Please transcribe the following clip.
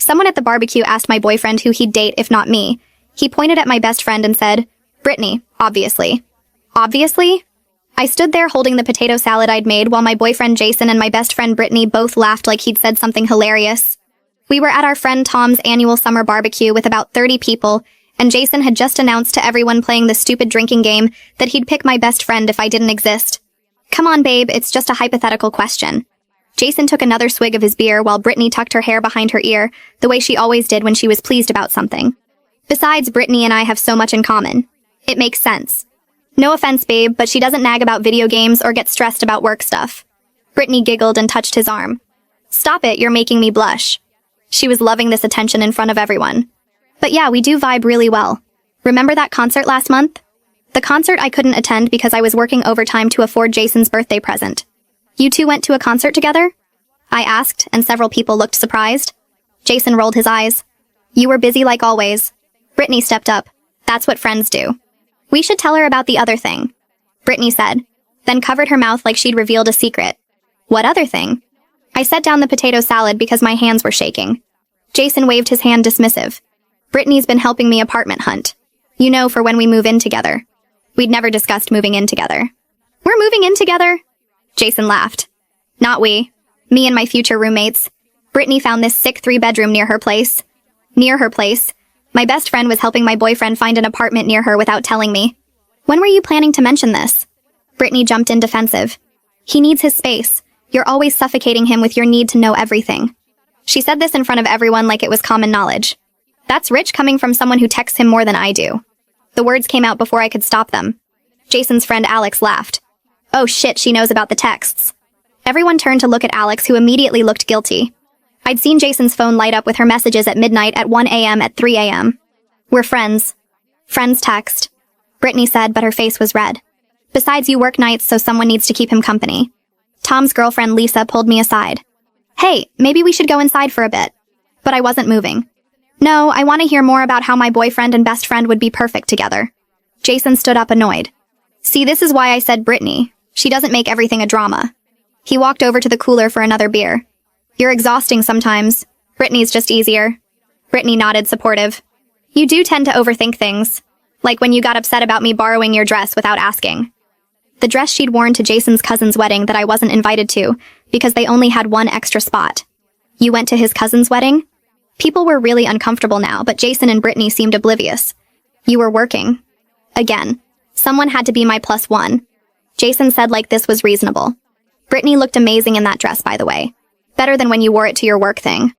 Someone at the barbecue asked my boyfriend who he'd date if not me. He pointed at my best friend and said, "Brittany, obviously." Obviously? I stood there holding the potato salad I'd made while my boyfriend Jason and my best friend Brittany both laughed like he'd said something hilarious. We were at our friend Tom's annual summer barbecue with about 30 people, and Jason had just announced to everyone playing the stupid drinking game that he'd pick my best friend if I didn't exist. Come on, babe, it's just a hypothetical question. Jason took another swig of his beer while Brittany tucked her hair behind her ear, the way she always did when she was pleased about something. Besides, Brittany and I have so much in common. It makes sense. No offense, babe, but she doesn't nag about video games or get stressed about work stuff. Brittany giggled and touched his arm. Stop it, you're making me blush. She was loving this attention in front of everyone. But yeah, we do vibe really well. Remember that concert last month? The concert I couldn't attend because I was working overtime to afford Jason's birthday present. You two went to a concert together? I asked, and several people looked surprised. Jason rolled his eyes. You were busy like always. Brittany stepped up. That's what friends do. We should tell her about the other thing, Brittany said, then covered her mouth like she'd revealed a secret. What other thing? I set down the potato salad because my hands were shaking. Jason waved his hand dismissive. Brittany's been helping me apartment hunt. You know, for when we move in together. We'd never discussed moving in together. We're moving in together? Jason laughed. Not we. Me and my future roommates. Brittany found this sick 3-bedroom near her place. Near her place. My best friend was helping my boyfriend find an apartment near her without telling me. When were you planning to mention this? Brittany jumped in defensive. He needs his space. You're always suffocating him with your need to know everything. She said this in front of everyone like it was common knowledge. That's rich coming from someone who texts him more than I do. The words came out before I could stop them. Jason's friend Alex laughed. Oh shit, she knows about the texts. Everyone turned to look at Alex, who immediately looked guilty. I'd seen Jason's phone light up with her messages at midnight, at 1 a.m., at 3 a.m. We're friends. Friends text. Brittany said, but her face was red. Besides, you work nights, so someone needs to keep him company. Tom's girlfriend Lisa pulled me aside. Hey, maybe we should go inside for a bit. But I wasn't moving. No, I want to hear more about how my boyfriend and best friend would be perfect together. Jason stood up annoyed. See, this is why I said Brittany. She doesn't make everything a drama. He walked over to the cooler for another beer. You're exhausting sometimes. Brittany's just easier. Brittany nodded, supportive. You do tend to overthink things. Like when you got upset about me borrowing your dress without asking. The dress she'd worn to Jason's cousin's wedding that I wasn't invited to, because they only had one extra spot. You went to his cousin's wedding? People were really uncomfortable now, but Jason and Brittany seemed oblivious. You were working. Again. Someone had to be my +1. Jason said like this was reasonable. Brittany looked amazing in that dress, by the way. Better than when you wore it to your work thing.